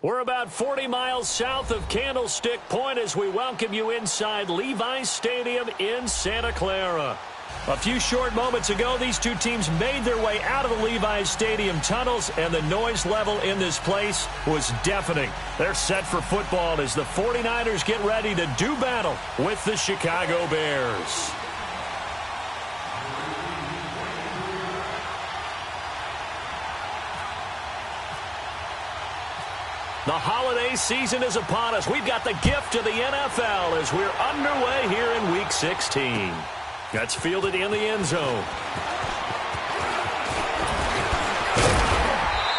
We're about 40 miles south of Candlestick Point as we welcome you inside Levi's Stadium in Santa Clara. A few short moments ago, these two teams made their way out of the Levi's Stadium tunnels, and the noise level in this place was deafening. They're set for football as the 49ers get ready to do battle with the Chicago Bears. The holiday season is upon us. We've got the gift of the NFL as we're underway here in Week 16. That's fielded in the end zone.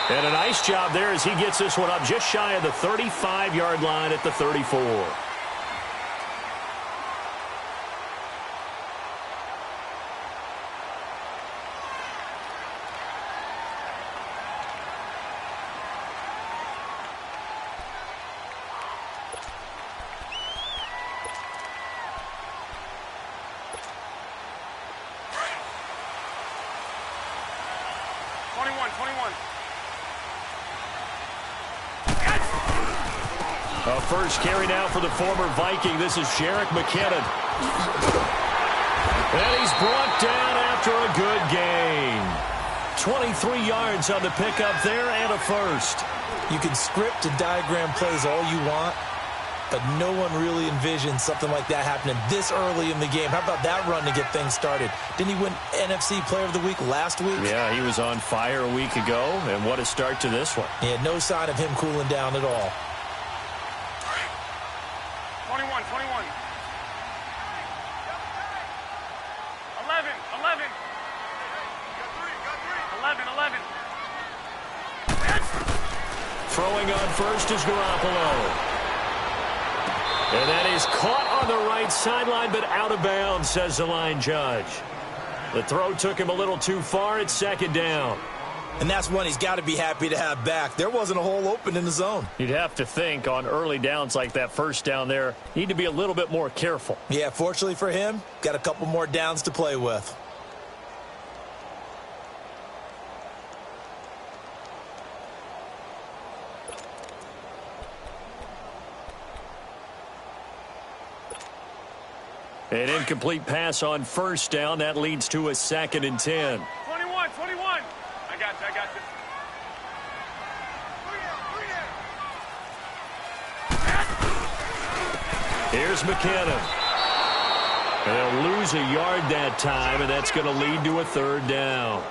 And a nice job there as he gets this one up just shy of the 35-yard line at the 34. A first carry now for the former Viking. This is Jerick McKinnon. And he's brought down after a good gain. 23 yards on the pickup there and a first. You can script and diagram plays all you want, but no one really envisions something like that happening this early in the game. How about that run to get things started? Didn't he win NFC Player of the Week last week? Yeah, he was on fire a week ago, and what a start to this one. Yeah, no sign of him cooling down at all. 21. 11. Throwing on first is Garoppolo. And that is caught on the right sideline, but out of bounds, says the line judge. The throw took him a little too far. It's second down. And that's one he's got to be happy to have back. There wasn't a hole open in the zone. You'd have to think on early downs like that first down there, need to be a little bit more careful. Yeah, fortunately for him, got a couple more downs to play with. An incomplete pass on first down. That leads to a 2nd and 10. 21. I got you. Here's McKinnon. And they'll lose a yard that time, and that's going to lead to a 3rd down.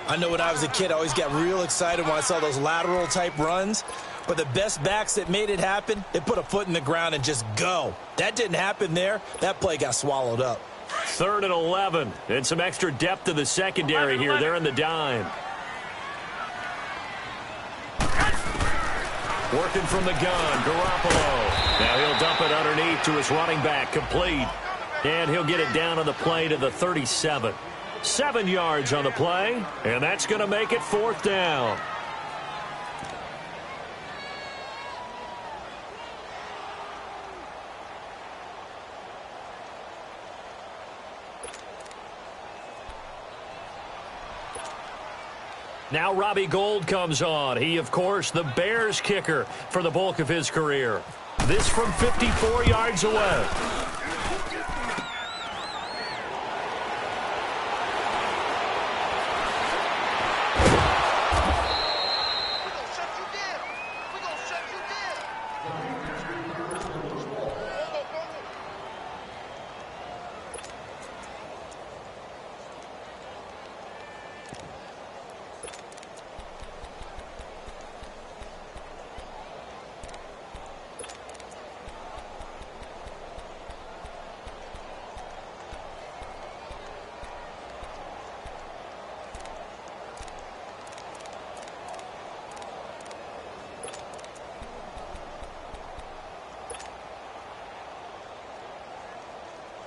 I know when I was a kid, I always got real excited when I saw those lateral-type runs. But the best backs that made it happen, they put a foot in the ground and just go. That didn't happen there. That play got swallowed up. 3rd and 11. And some extra depth to the secondary here. They're in the dime. Working from the gun, Garoppolo. Now he'll dump it underneath to his running back, complete. And he'll get it down on the play to the 37. 7 yards on the play, and that's going to make it 4th down. Now Robbie Gould comes on. He, of course, the Bears kicker for the bulk of his career. This from 54 yards away.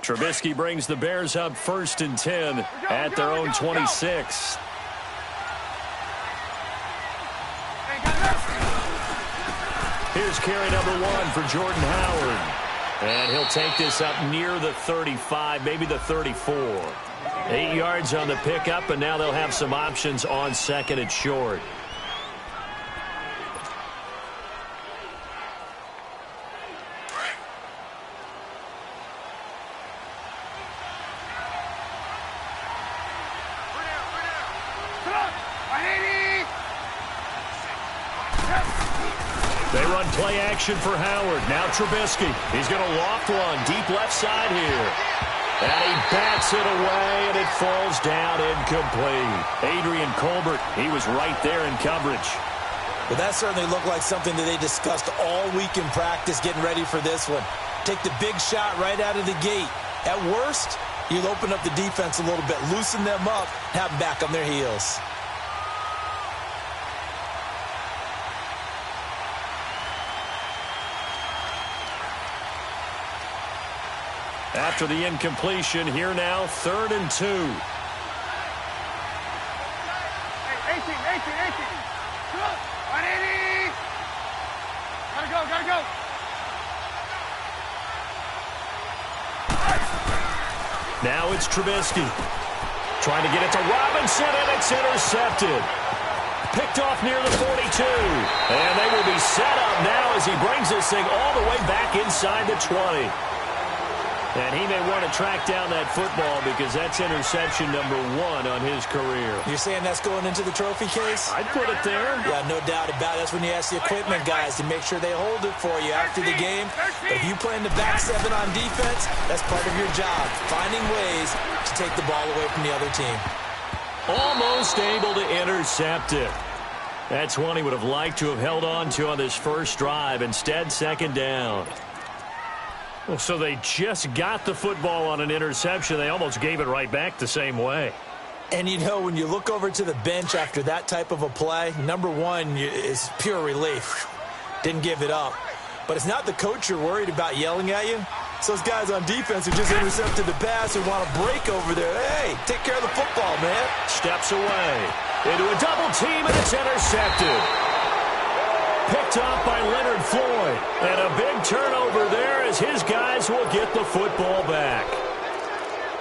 Trubisky brings the Bears up 1st and 10 at their own 26. Here's carry number 1 for Jordan Howard. And he'll take this up near the 35, maybe the 34. 8 yards on the pickup, and now they'll have some options on 2nd and short. They run play action for Howard. Now Trubisky. He's going to loft one deep left side here. And he bats it away, and it falls down incomplete. Adrian Colbert, he was right there in coverage. Well, that certainly looked like something that they discussed all week in practice getting ready for this one. Take the big shot right out of the gate. At worst, you'll open up the defense a little bit, loosen them up, have them back on their heels. After the incompletion, here now, 3rd and 2. Hey, 18. 180. Gotta go. Now it's Trubisky. Trying to get it to Robinson, and it's intercepted. Picked off near the 42. And they will be set up now as he brings this thing all the way back inside the 20. And he may want to track down that football because that's interception number 1 on his career. You're saying that's going into the trophy case? I'd put it there. Yeah, no doubt about it. That's when you ask the equipment guys to make sure they hold it for you after the game. But if you play in the back 7 on defense, that's part of your job, finding ways to take the ball away from the other team. Almost able to intercept it. That's one he would have liked to have held on to on this first drive. Instead, 2nd down. Well, so they just got the football on an interception. They almost gave it right back the same way. And, you know, when you look over to the bench after that type of a play, number 1 is pure relief. Didn't give it up. But it's not the coach you're worried about yelling at you. It's those guys on defense who just intercepted the pass who want to break over there. Hey, take care of the football, man. Steps away into a double team, and it's intercepted. Picked off by Leonard Floyd. And a big turnover there as his guys will get the football back.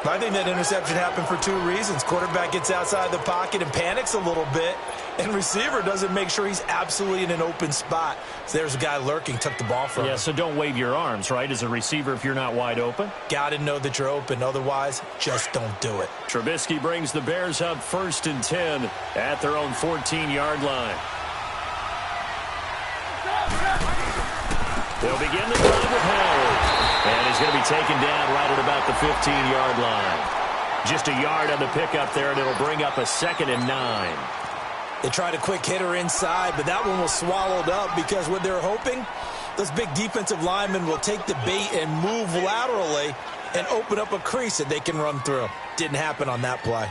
I think that interception happened for 2 reasons. Quarterback gets outside the pocket and panics a little bit. And receiver doesn't make sure he's absolutely in an open spot. So there's a guy lurking, took the ball from him. Yeah, so don't wave your arms, right, as a receiver if you're not wide open. Got to know that you're open. Otherwise, just don't do it. Trubisky brings the Bears up 1st and 10 at their own 14-yard line. They'll begin the drive with Howard. And he's going to be taken down right at about the 15-yard line. Just a yard on the pickup there, and it'll bring up a 2nd and 9. They tried a quick hitter inside, but that one was swallowed up because what they're hoping, those big defensive linemen will take the bait and move laterally and open up a crease that they can run through. Didn't happen on that play.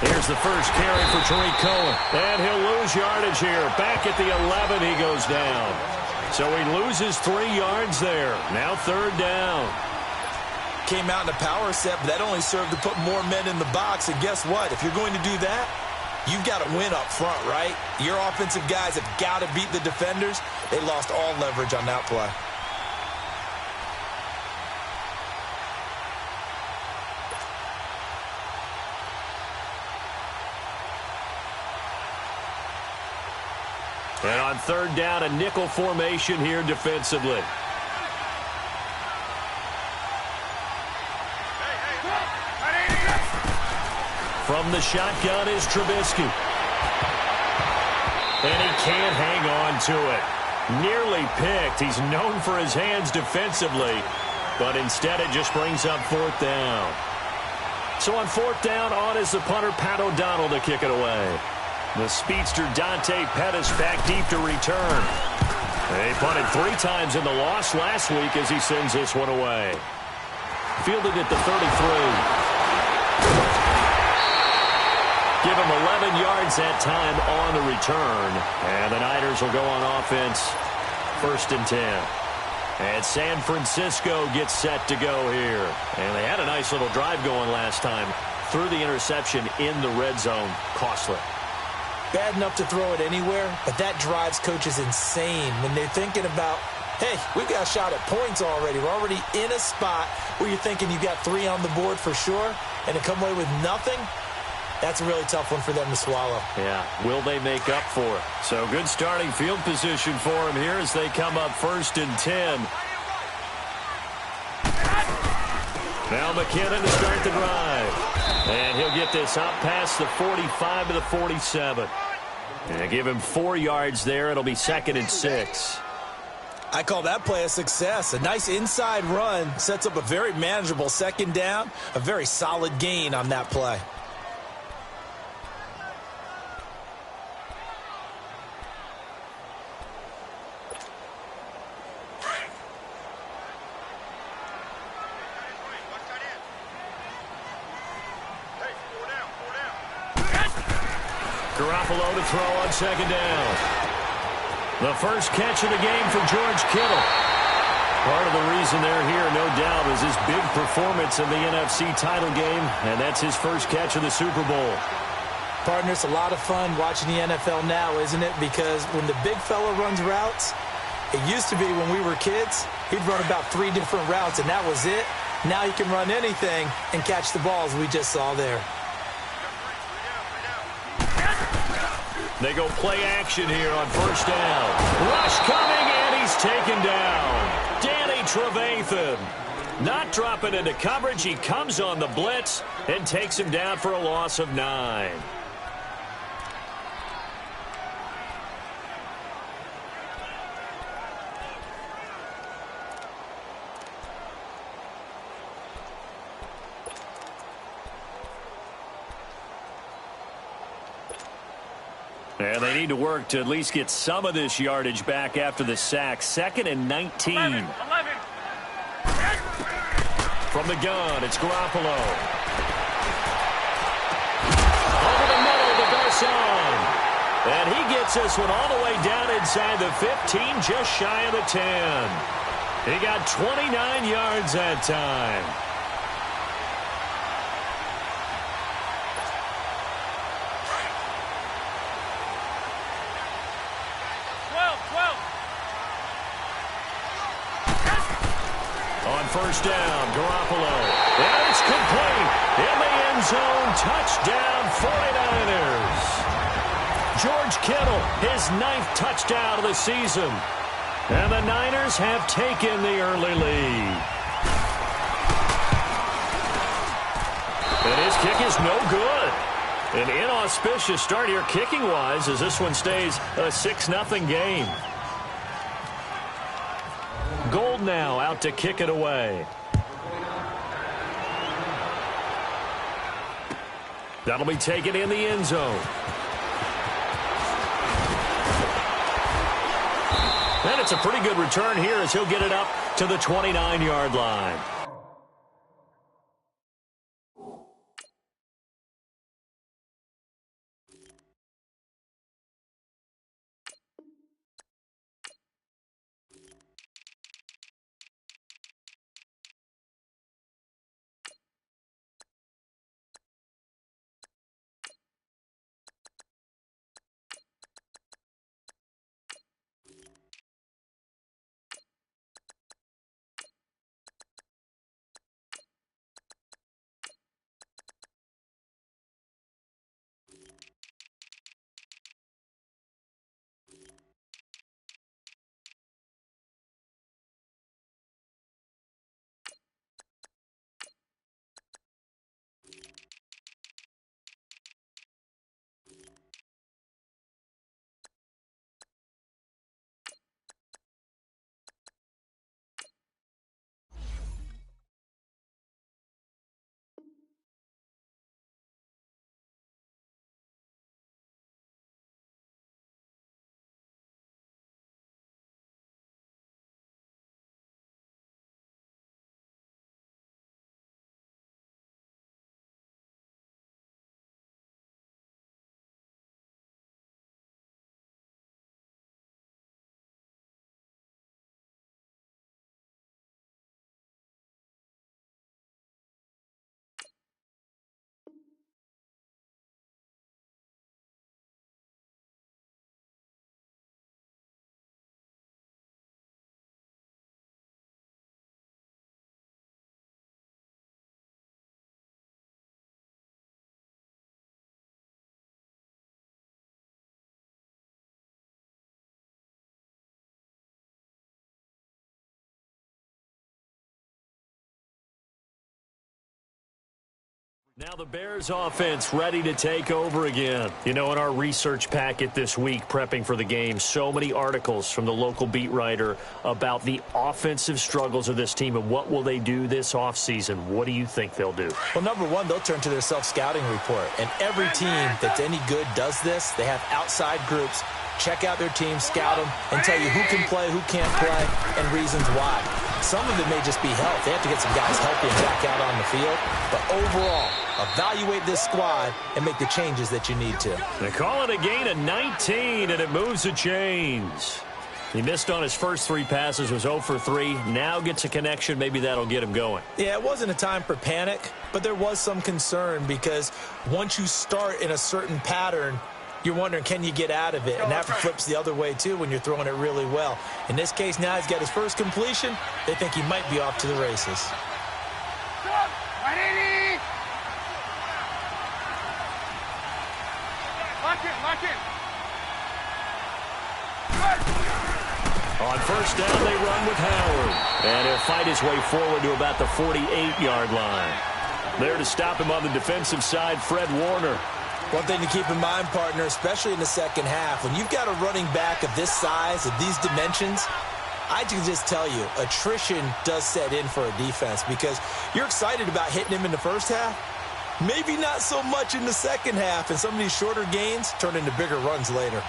Here's the first carry for Tariq Cohen. And he'll lose yardage here. Back at the 11, he goes down. So he loses 3 yards there. Now 3rd down. Came out in a power set, but that only served to put more men in the box. And guess what? If you're going to do that, you've got to win up front, right? Your offensive guys have got to beat the defenders. They lost all leverage on that play. And on 3rd down, a nickel formation here defensively. From the shotgun is Trubisky. And he can't hang on to it. Nearly picked. He's known for his hands defensively. But instead it just brings up 4th down. So on 4th down, on is the punter, Pat O'Donnell, to kick it away. The speedster Dante Pettis back deep to return. They punted 3 times in the loss last week as he sends this one away. Fielded at the 33. Give him 11 yards that time on the return. And the Niners will go on offense 1st and 10. And San Francisco gets set to go here. And they had a nice little drive going last time. Threw the interception in the red zone. Costly. Bad enough to throw it anywhere, but that drives coaches insane when they're thinking about, hey, we've got a shot at points already. We're already in a spot where you're thinking you got 3 on the board for sure, and to come away with nothing, That's a really tough one for them to swallow. Yeah, will they make up for it? So good starting field position for him here as they come up 1st and 10. Now McKinnon to start the drive. And he'll get this up past the 45 to the 47. And give him 4 yards there. It'll be 2nd and 6. I call that play a success. A nice inside run sets up a very manageable 2nd down. A very solid gain on that play. Garoppolo to throw on 2nd down. The first catch of the game for George Kittle. Part of the reason they're here, no doubt, is his big performance in the NFC title game, and that's his first catch of the Super Bowl. Partner, it's a lot of fun watching the NFL now, isn't it? Because when the big fella runs routes, it used to be when we were kids, he'd run about 3 different routes, and that was it. Now he can run anything and catch the balls we just saw there. They go play action here on 1st down. Rush coming, and he's taken down. Danny Trevathan not dropping into coverage. He comes on the blitz and takes him down for a loss of 9. And they need to work to at least get some of this yardage back after the sack. 2nd and 19. 11. From the gun, it's Garoppolo. Over the middle to Garcon. And he gets this one all the way down inside the 15, just shy of the 10. He got 29 yards that time. On 1st down, Garoppolo. And it's complete. In the end zone, touchdown 49ers. George Kittle, his 9th touchdown of the season. And the Niners have taken the early lead. And his kick is no good. An inauspicious start here kicking-wise as this one stays a 6-0 game. Gold now out to kick it away. That'll be taken in the end zone. And it's a pretty good return here as he'll get it up to the 29-yard line. Now the Bears offense ready to take over again. You know, in our research packet this week, prepping for the game, so many articles from the local beat writer about the offensive struggles of this team and what will they do this offseason. What do you think they'll do? Well, number one, they'll turn to their self-scouting report. And every team that's any good does this. They have outside groups. Check out their team, scout them, and tell you who can play, who can't play, and reasons why. Some of it may just be health. They have to get some guys healthy and back out on the field. But overall, evaluate this squad and make the changes that you need to. They call it a gain of 19, and it moves the chains. He missed on his first 3 passes, was 0 for 3. Now gets a connection. Maybe that'll get him going. Yeah, it wasn't a time for panic, but there was some concern because once you start in a certain pattern, you're wondering, can you get out of it? And that flips the other way, too, when you're throwing it really well. In this case, now he's got his first completion. They think he might be off to the races. Lock in. On first down, they run with Howard. And he'll fight his way forward to about the 48-yard line. There to stop him on the defensive side, Fred Warner. One thing to keep in mind, partner, especially in the second half, when you've got a running back of this size, of these dimensions, I can just tell you, attrition does set in for a defense because you're excited about hitting him in the first half. Maybe not so much in the second half, and some of these shorter gains turn into bigger runs later.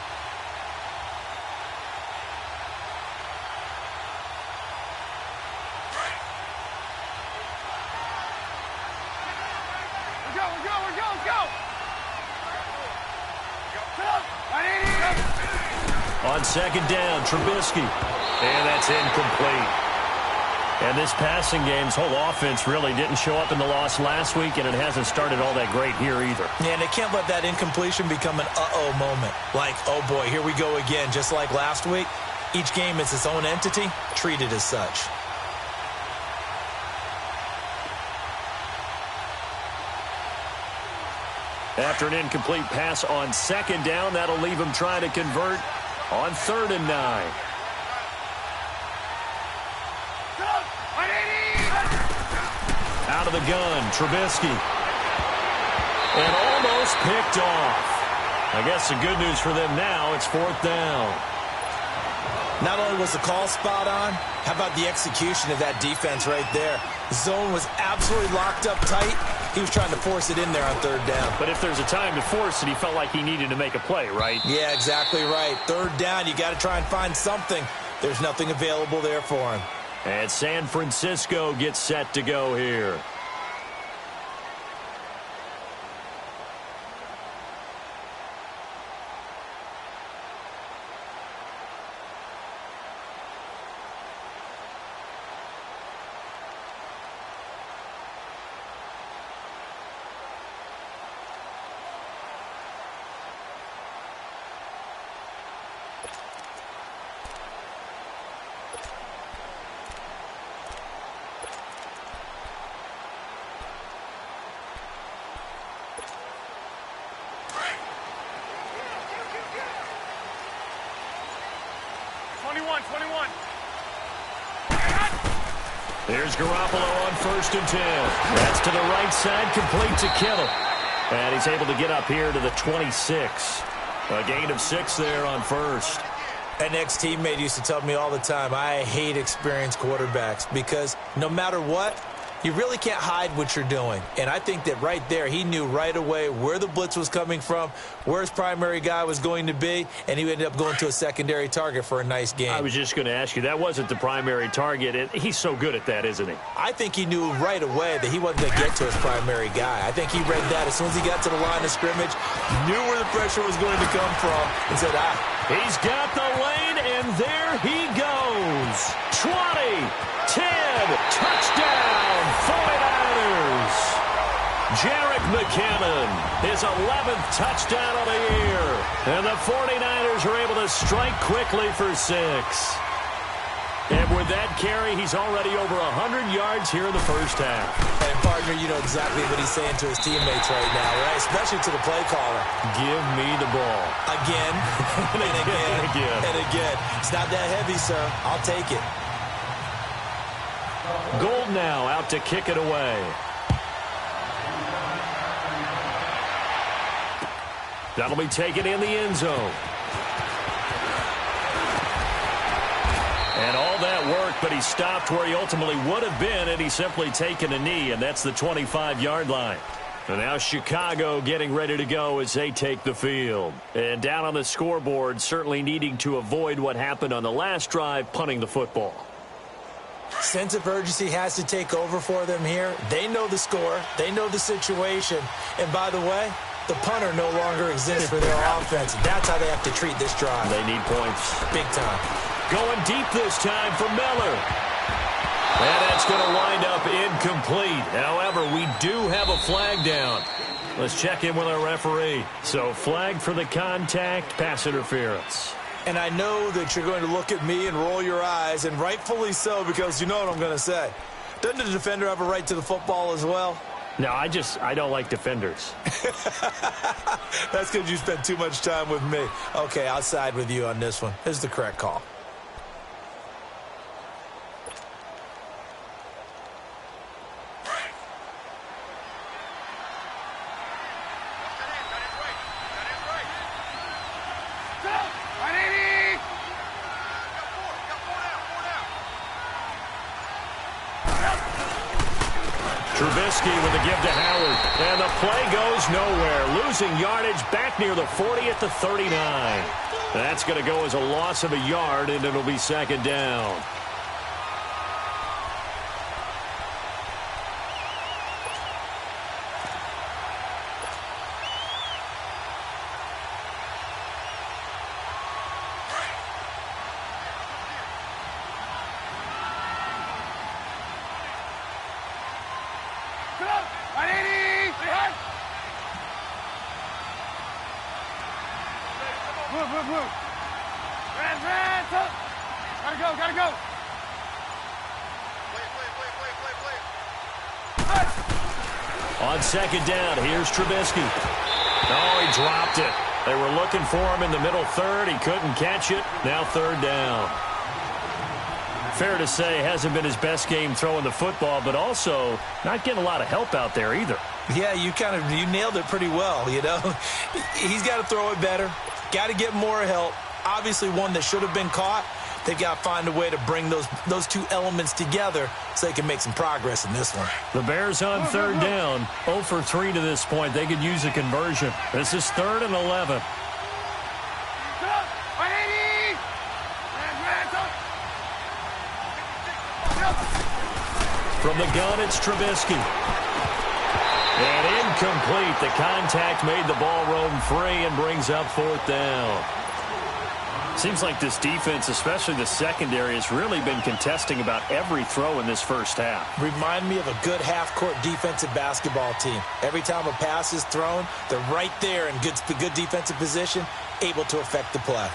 On second down, Trubisky. And that's incomplete. And this passing game's whole offense really didn't show up in the loss last week, and it hasn't started all that great here either. Yeah, and they can't let that incompletion become an uh-oh moment. Like, oh boy, here we go again, just like last week. Each game is its own entity, treated as such. After an incomplete pass on second down, that'll leave him trying to convert on 3rd and 9. Out of the gun, Trubisky. And almost picked off. I guess the good news for them now, it's 4th down. Not only was the call spot on, how about the execution of that defense right there? The zone was absolutely locked up tight. He was trying to force it in there on 3rd down. But if there's a time to force it, he felt like he needed to make a play, right? Yeah, exactly right. 3rd down, you got to try and find something. There's nothing available there for him. And San Francisco gets set to go here. Here's Garoppolo on 1st and 10. That's to the right side, complete to Kittle. And he's able to get up here to the 26. A gain of 6 there on 1st. An ex-teammate used to tell me all the time, I hate experienced quarterbacks because no matter what, you really can't hide what you're doing. And I think that right there, he knew right away where the blitz was coming from, where his primary guy was going to be, and he ended up going to a secondary target for a nice game. I was just going to ask you, that wasn't the primary target. And he's so good at that, isn't he? I think he knew right away that he wasn't going to get to his primary guy. I think he read that as soon as he got to the line of scrimmage, knew where the pressure was going to come from, and said, He's got the lane, and there he goes. 20, 10, touchdown, 49ers. Jerick McKinnon, his 11th touchdown of the year. And the 49ers are able to strike quickly for 6. And with that carry, he's already over 100 yards here in the first half. And, partner, you know exactly what he's saying to his teammates right now, right? Especially to the play caller. Give me the ball. Again, and again, and again. It's not that heavy, sir. I'll take it. Gold now out to kick it away. That'll be taken in the end zone. And all that work, but he stopped where he ultimately would have been had he simply taken a knee, and that's the 25-yard line. And now Chicago getting ready to go as they take the field. And down on the scoreboard, certainly needing to avoid what happened on the last drive, punting the football. Sense of urgency has to take over for them here. They know the score. They know the situation. And by the way, the punter no longer exists for their offense. That's how they have to treat this drive. They need points. Big time. Going deep this time for Miller. And that's going to wind up incomplete. However, we do have a flag down. Let's check in with our referee. So flag for the contact, pass interference. And I know that you're going to look at me and roll your eyes, and rightfully so, because you know what I'm going to say. Doesn't the defender have a right to the football as well? No, I don't like defenders. That's because you spent too much time with me. Okay, I'll side with you on this one. Here's the correct call. Trubisky with a give to Howard. And the play goes nowhere. Losing yardage back near the 40 at the 39. That's going to go as a loss of a yard, and it'll be second down. Gotta go. On second down, here's Trubisky. Oh, he dropped it. They were looking for him in the middle third. He couldn't catch it. Now third down. Fair to say, hasn't been his best game throwing the football, but also not getting a lot of help out there either. Yeah, you nailed it pretty well, you know. He's got to throw it better. Got to get more help. Obviously one that should have been caught. They've got to find a way to bring those two elements together so they can make some progress in this one. The Bears on third down, 0 for 3 to this point. They could use a conversion. This is 3rd and 11. From the gun, it's Trubisky. And incomplete. The contact made the ball roam free and brings up 4th down. Seems like this defense, especially the secondary, has really been contesting about every throw in this first half. Remind me of a good half-court defensive basketball team. Every time a pass is thrown, they're right there in good defensive position, able to affect the play.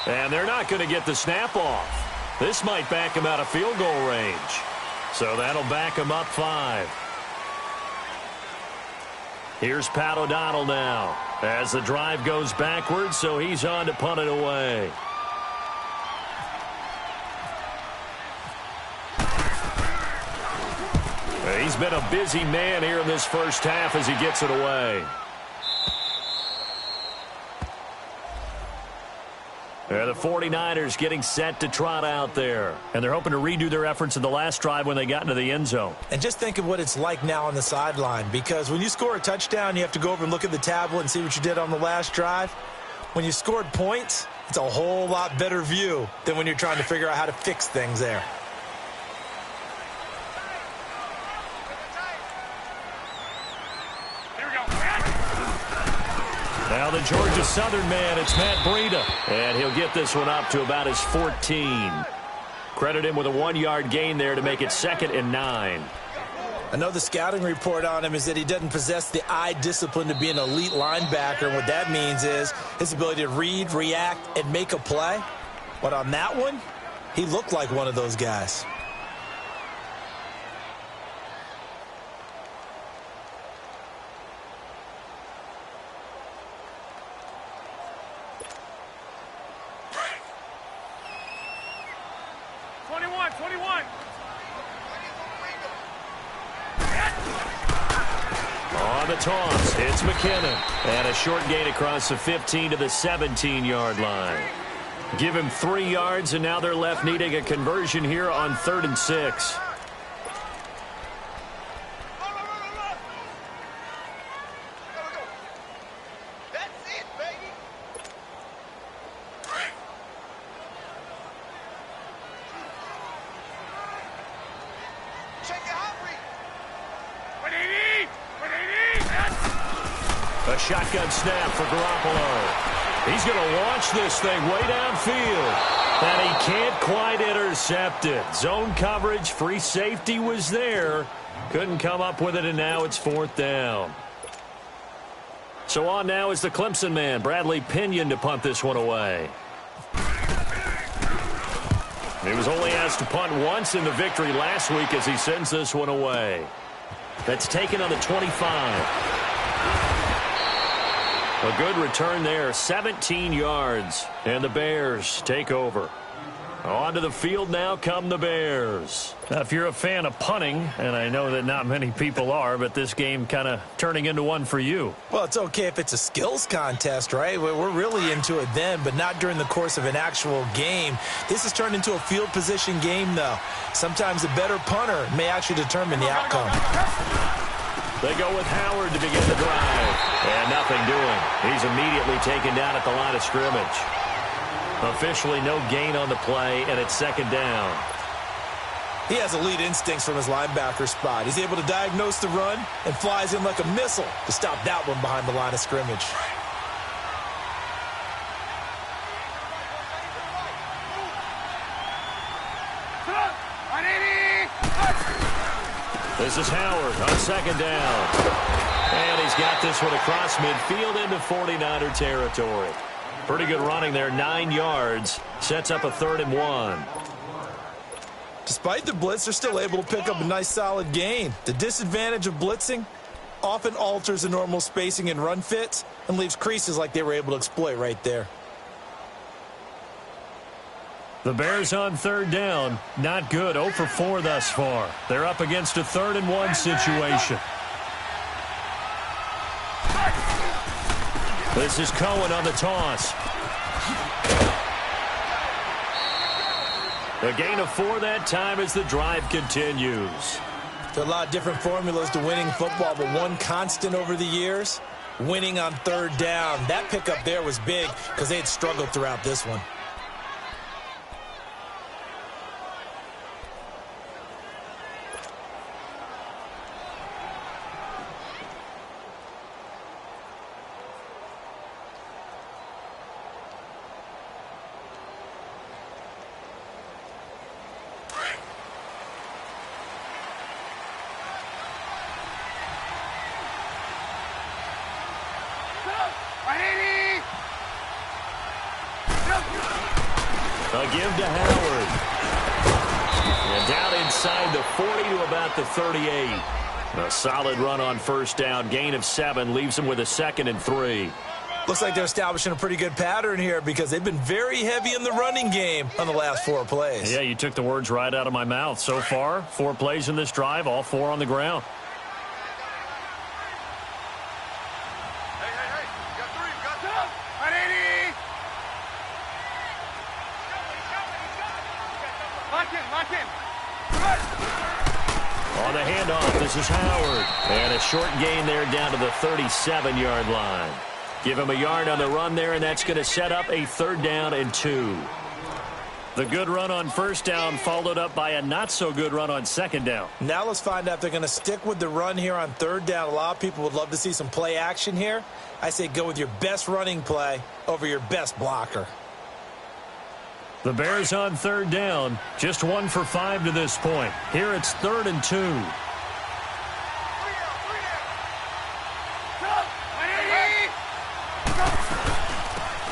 And they're not going to get the snap off. This might back him out of field goal range. So that'll back him up 5. Here's Pat O'Donnell now as the drive goes backwards, so he's on to punt it away. He's been a busy man here in this first half as he gets it away. The 49ers getting set to trot out there. And they're hoping to redo their efforts in the last drive when they got into the end zone. And just think of what it's like now on the sideline. Because when you score a touchdown, you have to go over and look at the tablet and see what you did on the last drive. When you scored points, it's a whole lot better view than when you're trying to figure out how to fix things there. Now the Georgia Southern man, it's Matt Breida. And he'll get this one up to about his 14. Credit him with a 1-yard gain there to make it 2nd and 9. I know the scouting report on him is that he doesn't possess the eye discipline to be an elite linebacker. And what that means is his ability to read, react, and make a play. But on that one, He looked like one of those guys. On the toss, it's McKinnon. And a short gain across the 15 to the 17-yard line. Give him 3 yards, and now they're left needing a conversion here on 3rd and 6. A shotgun snap for Garoppolo. He's going to launch this thing way downfield. And he can't quite intercept it. Zone coverage, free safety was there. Couldn't come up with it, and now it's 4th down. So on now is the Clemson man, Bradley Pinion, to punt this one away. He was only asked to punt once in the victory last week as he sends this one away. That's taken on the 25. A good return there, 17 yards, and the Bears take over. Onto the field now come the Bears. Now, if you're a fan of punting, and I know that not many people are, but this game kind of turning into one for you. Well, it's okay if it's a skills contest, right? We're really into it then, but not during the course of an actual game. This has turned into a field position game, though. Sometimes a better punter may actually determine the outcome. They go with Howard to begin the drive. And nothing doing. He's immediately taken down at the line of scrimmage. Officially no gain on the play, and it's 2nd down. He has elite instincts from his linebacker spot. He's able to diagnose the run and flies in like a missile to stop that one behind the line of scrimmage. This is Howard on 2nd down. And he's got this one across midfield into 49er territory. Pretty good running there, 9 yards. Sets up a 3rd and 1. Despite the blitz, they're still able to pick up a nice solid gain. The disadvantage of blitzing often alters the normal spacing and run fits and leaves creases like they were able to exploit right there. The Bears on 3rd down. Not good. 0 for 4 thus far. They're up against a 3rd and 1 situation. This is Cohen on the toss. A gain of 4 that time as the drive continues. There are a lot of different formulas to winning football, but one constant over the years, winning on 3rd down. That pickup there was big because they had struggled throughout this one. A give to Howard. And down inside the 40 to about the 38. A solid run on 1st down. Gain of 7 leaves him with a 2nd and 3. Looks like they're establishing a pretty good pattern here because they've been very heavy in the running game on the last 4 plays. Yeah, you took the words right out of my mouth. So far, 4 plays in this drive, all 4 on the ground. On the handoff, this is Howard. And a short gain there down to the 37-yard line. Give him a yard on the run there, and that's going to set up a 3rd down and 2. The good run on 1st down followed up by a not-so-good run on 2nd down. Now let's find out if they're going to stick with the run here on 3rd down. A lot of people would love to see some play action here. I say go with your best running play over your best blocker. The Bears on 3rd down, just 1 for 5 to this point. Here it's 3rd and 2.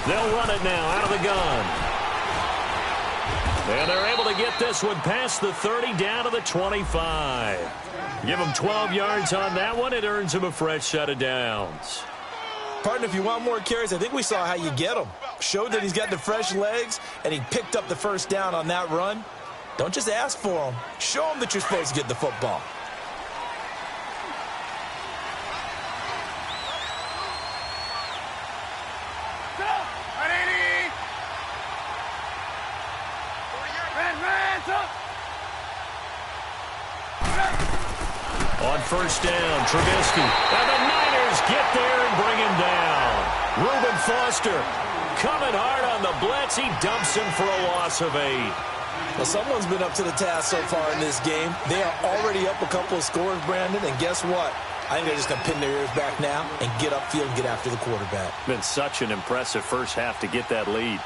They'll run it now out of the gun. And they're able to get this one past the 30 down to the 25. Give them 12 yards on that one. It earns them a fresh set of downs. Partner, if you want more carries, I think we saw how you get them. Showed that he's got the fresh legs, and he picked up the first down on that run. Don't just ask for them. Show them that you're supposed to get the football. On first down, Trubisky. And the Niners get there and bring him down. Reuben Foster coming hard on the blitz. He dumps him for a loss of 8. Well, someone's been up to the task so far in this game. They are already up a couple of scores, Brandon, and guess what? I think they're just going to pin their ears back now and get upfield and get after the quarterback. Been such an impressive first half to get that lead.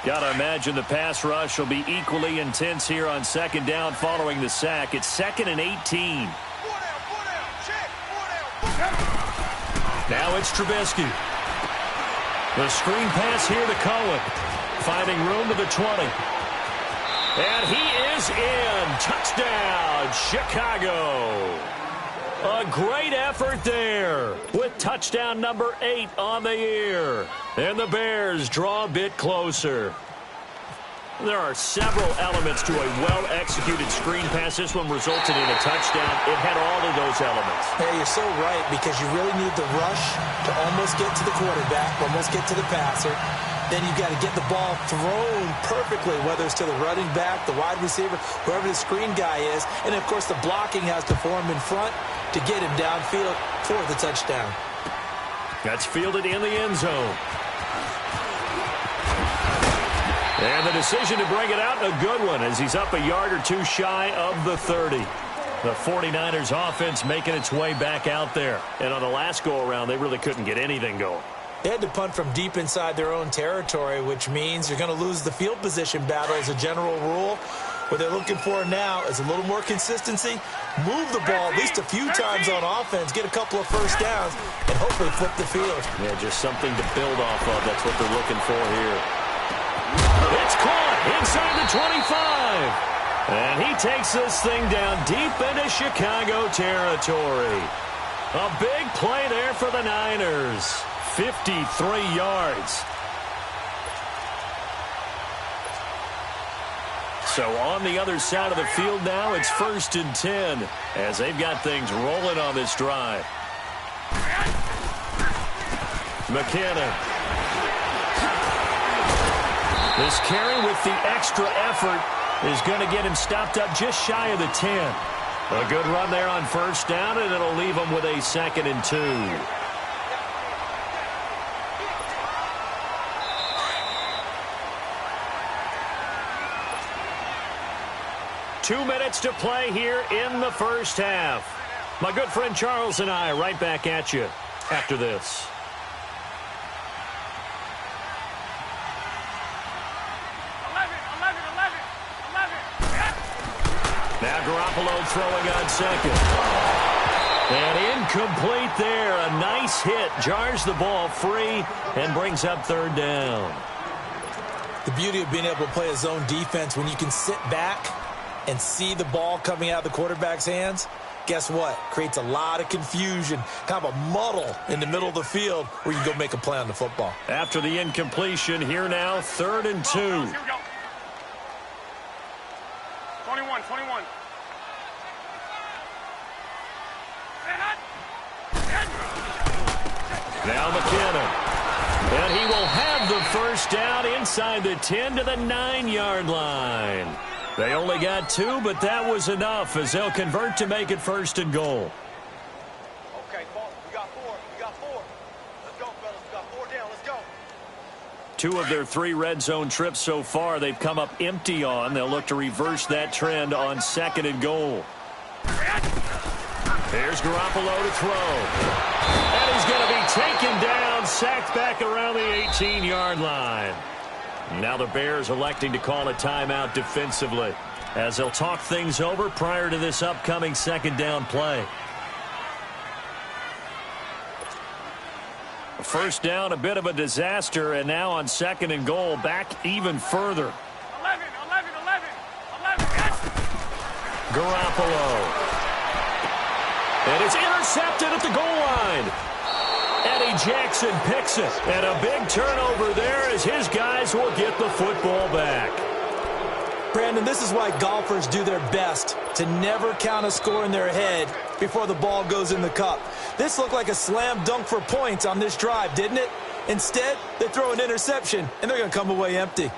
Got to imagine the pass rush will be equally intense here on second down following the sack. It's 2nd and 18. Now it's Trubisky. The screen pass here to Cohen. Finding room to the 20. And he is in. Touchdown, Chicago. A great effort there with touchdown number 8 on the year. And the Bears draw a bit closer. There are several elements to a well-executed screen pass. This one resulted in a touchdown. It had all of those elements. Hey, you're so right, because you really need the rush to almost get to the quarterback, almost get to the passer. Then you've got to get the ball thrown perfectly, whether it's to the running back, the wide receiver, whoever the screen guy is. And, of course, the blocking has to form in front to get him downfield for the touchdown. That's fielded in the end zone. And the decision to bring it out, a good one, as he's up a yard or two shy of the 30. The 49ers offense making its way back out there. And on the last go-around, they really couldn't get anything going. They had to punt from deep inside their own territory, which means you're going to lose the field position battle as a general rule. What they're looking for now is a little more consistency, move the ball at least a few times on offense, get a couple of first downs, and hopefully flip the field. Yeah, just something to build off of. That's what they're looking for here. It's caught inside the 25. And he takes this thing down deep into Chicago territory. A big play there for the Niners. 53 yards. So on the other side of the field now, it's 1st and 10 as they've got things rolling on this drive. McKinnon. This carry with the extra effort is going to get him stopped up just shy of the 10. A good run there on first down, and it'll leave him with a 2nd and 2. 2 minutes to play here in the first half. My good friend Charles and I right back at you after this. Now Garoppolo throwing on second. And incomplete there. A nice hit. Jars the ball free and brings up 3rd down. The beauty of being able to play a zone defense when you can sit back and see the ball coming out of the quarterback's hands, guess what? Creates a lot of confusion, kind of a muddle in the middle of the field where you go make a play on the football. After the incompletion, here now, 3rd and 2. Here we go. 21. Now McKinnon. And he will have the first down inside the 10 to the 9-yard line. They only got 2, but that was enough as they'll convert to make it 1st and goal. Okay, we got 4. Let's go, fellas. We got 4 down. Let's go. 2 of their 3 red zone trips so far they've come up empty on. They'll look to reverse that trend on 2nd and goal. Here's Garoppolo to throw. And he's going to be taken down, sacked back around the 18-yard line. Now the Bears electing to call a timeout defensively as they'll talk things over prior to this upcoming 2nd down play. First down, a bit of a disaster, and now on 2nd and goal, back even further. 11. Yes. Garoppolo. And it's intercepted at the goal line. Eddie Jackson picks it. And a big turnover there as his guys will get the football back. Brandon, this is why golfers do their best to never count a score in their head before the ball goes in the cup. This looked like a slam dunk for points on this drive, didn't it? Instead, they throw an interception, and they're going to come away empty.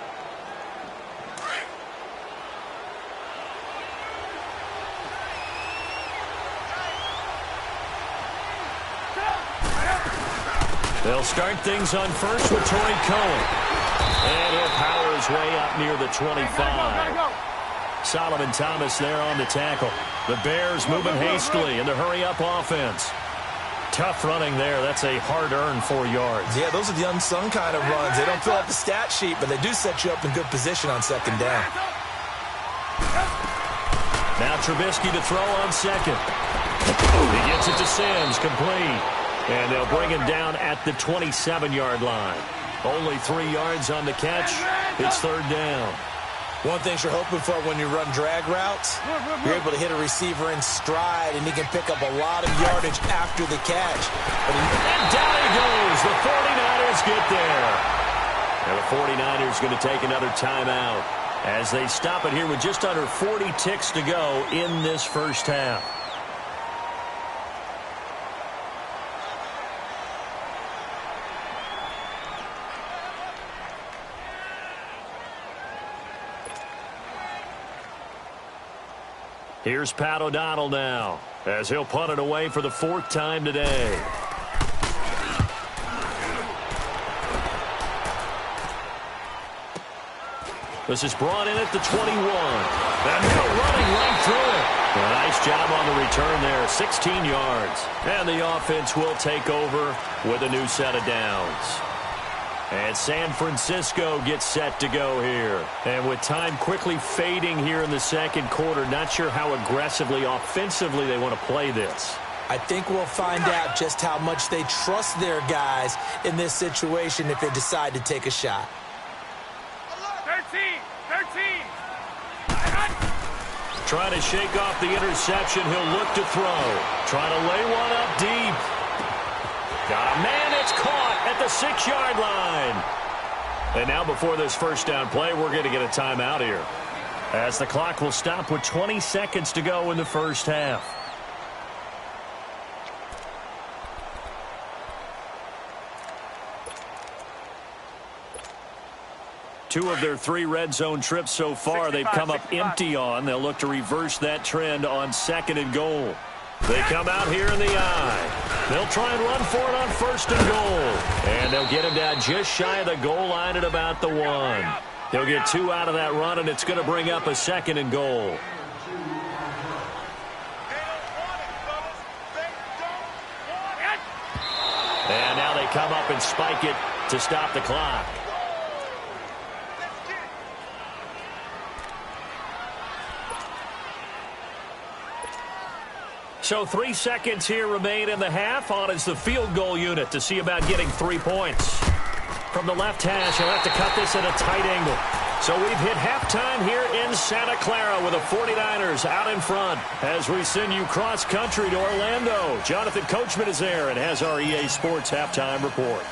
They'll start things on first with Torrey Cohen. And he'll power his way up near the 25. Solomon Thomas there on the tackle. The Bears moving hastily in the hurry-up offense. Tough running there. That's a hard-earned 4 yards. Yeah, those are the unsung kind of runs. They don't fill out the stat sheet, but they do set you up in good position on 2nd down. Now Trubisky to throw on 2nd. He gets it to Sims, complete. And they'll bring him down at the 27-yard line. Only 3 yards on the catch. It's 3rd down. One thing you're hoping for when you run drag routes, you're able to hit a receiver in stride, and he can pick up a lot of yardage after the catch. And down he goes. The 49ers get there. And the 49ers going to take another timeout as they stop it here with just under 40 ticks to go in this first half. Here's Pat O'Donnell now as he'll punt it away for the 4th time today. This is brought in at the 21. And they're running right through it. A nice job on the return there, 16 yards. And the offense will take over with a new set of downs. And San Francisco gets set to go here. And with time quickly fading here in the 2nd quarter, not sure how aggressively, offensively they want to play this. I think we'll find out just how much they trust their guys in this situation if they decide to take a shot. 13. Trying to shake off the interception. He'll look to throw. Trying to lay one up deep. Got a man that's caught at the 6-yard line. And now before this first down play, we're going to get a timeout here, as the clock will stop with 20 seconds to go in the first half. Two of their 3 red zone trips so far, they've come up empty on. They'll look to reverse that trend on 2nd and goal. They come out here in the eye. They'll try and run for it on 1st and goal. And they'll get him down just shy of the goal line at about the 1. He'll get 2 out of that run, and it's going to bring up a 2nd and goal. And now they come up and spike it to stop the clock. So 3 seconds here remain in the half. On is the field goal unit to see about getting 3 points. From the left hash, he'll have to cut this at a tight angle. So we've hit halftime here in Santa Clara with the 49ers out in front as we send you cross-country to Orlando. Jonathan Coachman is there and has our EA Sports halftime report.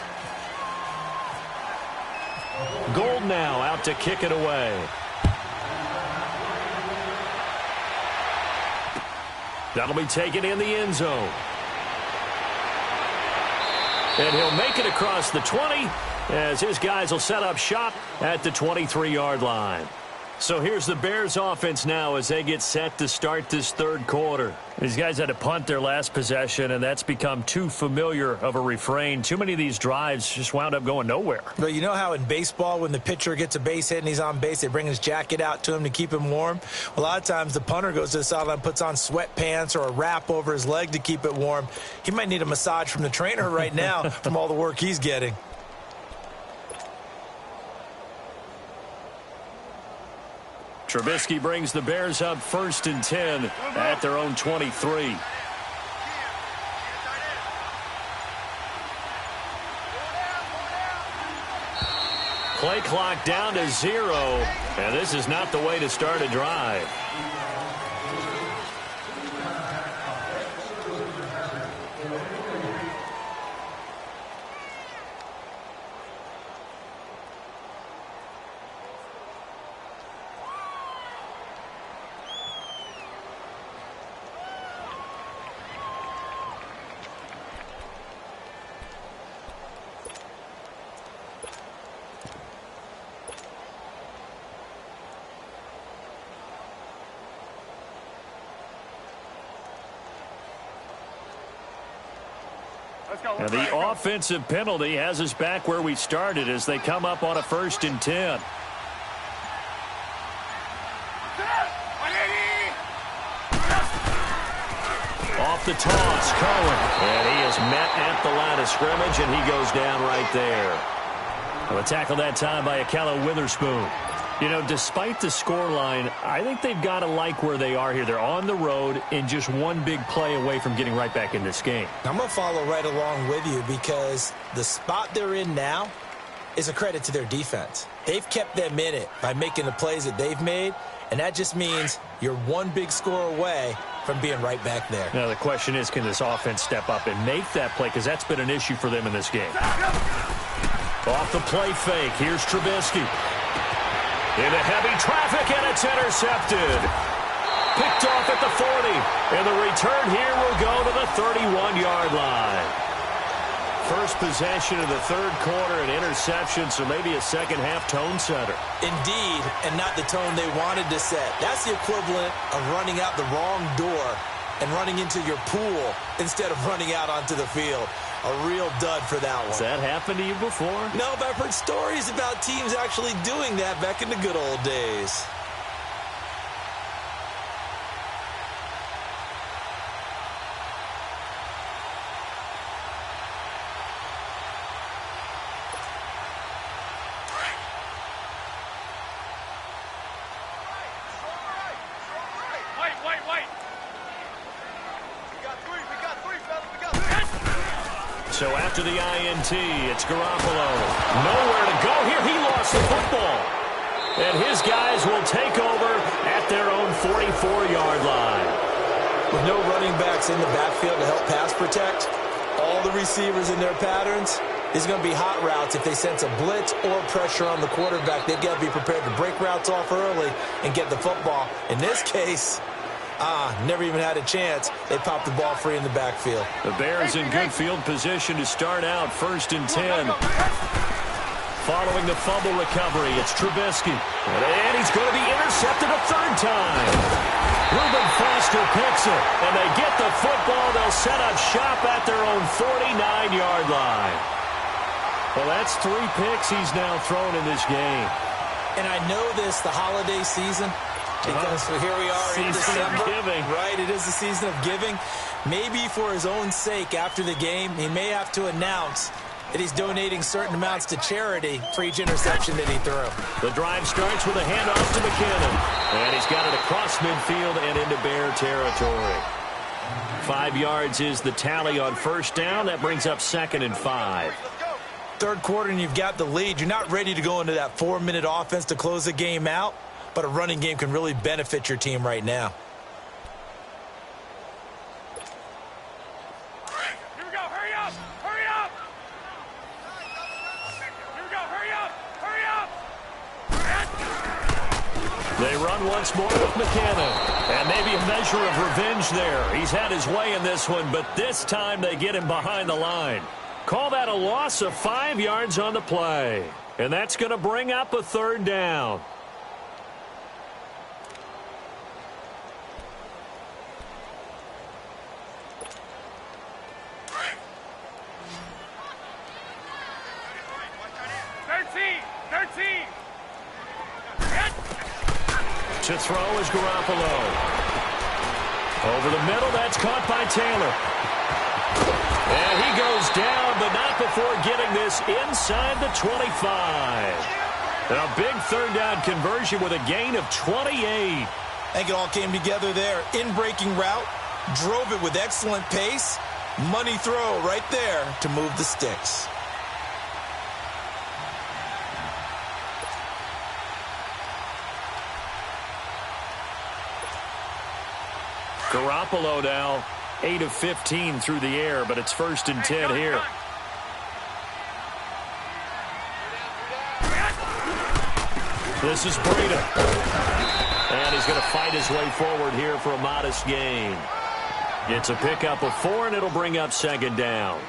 Gold now out to kick it away. That'll be taken in the end zone. And he'll make it across the 20 as his guys will set up shop at the 23-yard line. So here's the Bears offense now as they get set to start this 3rd quarter. These guys had to punt their last possession, and that's become too familiar of a refrain. Too many of these drives just wound up going nowhere. But you know how in baseball when the pitcher gets a base hit and he's on base, they bring his jacket out to him to keep him warm? A lot of times the punter goes to the sideline, puts on sweatpants or a wrap over his leg to keep it warm. He might need a massage from the trainer right now from all the work he's getting. Trubisky brings the Bears up 1st and 10 at their own 23. Play clock down to 0, and this is not the way to start a drive. And the offensive penalty has us back where we started as they come up on a 1st and 10. Off the toss, Cohen. And he is met at the line of scrimmage, and he goes down right there. Well, a tackle that time by Akello Witherspoon. You know, despite the scoreline, I think they've got to like where they are here. They're on the road and just one big play away from getting right back in this game. I'm going to follow right along with you because the spot they're in now is a credit to their defense. They've kept them in it by making the plays that they've made, and that just means you're one big score away from being right back there. Now, the question is, can this offense step up and make that play? Because that's been an issue for them in this game. Off the play fake, here's Trubisky. Into heavy traffic, and it's intercepted. Picked off at the 40. And the return here will go to the 31-yard line. First possession of the third quarter, an interception, so maybe a second-half tone setter. Indeed, and not the tone they wanted to set. That's the equivalent of running out the wrong door and running into your pool instead of running out onto the field. A real dud for that one. Has that happened to you before? No, but I've heard stories about teams actually doing that back in the good old days. So after the INT, it's Garoppolo. Nowhere to go here. He lost the football. And his guys will take over at their own 44-yard line. With no running backs in the backfield to help pass protect, all the receivers in their patterns, these are going to be hot routes. If they sense a blitz or pressure on the quarterback, they've got to be prepared to break routes off early and get the football. In this case, never even had a chance. They popped the ball free in the backfield. The Bears in good field position to start out 1st and 10. Following the fumble recovery, it's Trubisky. And he's going to be intercepted a third time. Reuben Foster picks it, and they get the football. They'll set up shop at their own 49-yard line. Well, that's 3 picks he's now thrown in this game. And I know this, the holiday season, because here we are in December, right? It is the season of giving. Maybe for his own sake after the game, he may have to announce that he's donating certain amounts to charity for each interception that he threw. The drive starts with a handoff to McKinnon. And he's got it across midfield and into Bear territory. 5 yards is the tally on first down. That brings up 2nd and 5. Third quarter and you've got the lead. You're not ready to go into that 4-minute offense to close the game out. But a running game can really benefit your team right now. Here we go. Hurry up. Hurry up. Here we go. Hurry up. Hurry up. They run once more with McKinnon. And maybe a measure of revenge there. He's had his way in this one, but this time they get him behind the line. Call that a loss of 5 yards on the play. And that's going to bring up a 3rd down. To throw is Garoppolo. Over the middle, that's caught by Taylor. And he goes down, but not before getting this inside the 25. And a big 3rd down conversion with a gain of 28. I think it all came together there. In-breaking route, drove it with excellent pace. Money throw right there to move the sticks. Garoppolo now 8 of 15 through the air, but it's 1st and 10 here. This is Breida. And he's going to fight his way forward here for a modest gain. It's a pickup of 4, and it'll bring up 2nd down.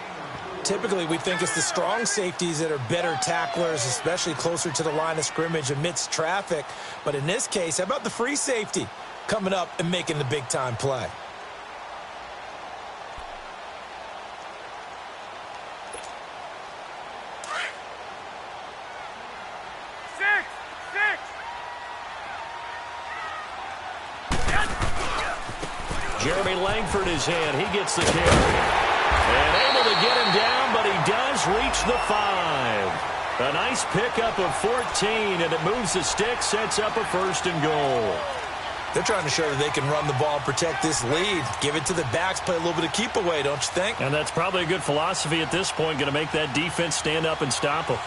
Typically, we think it's the strong safeties that are better tacklers, especially closer to the line of scrimmage amidst traffic. But in this case, how about the free safety coming up and making the big-time play? Jeremy Langford is in. He gets the carry. And able to get him down, but he does reach the 5. A nice pickup of 14, and it moves the stick, sets up a 1st and goal. They're trying to show that they can run the ball and protect this lead. Give it to the backs, play a little bit of keep away, don't you think? And that's probably a good philosophy at this point, going to make that defense stand up and stop them.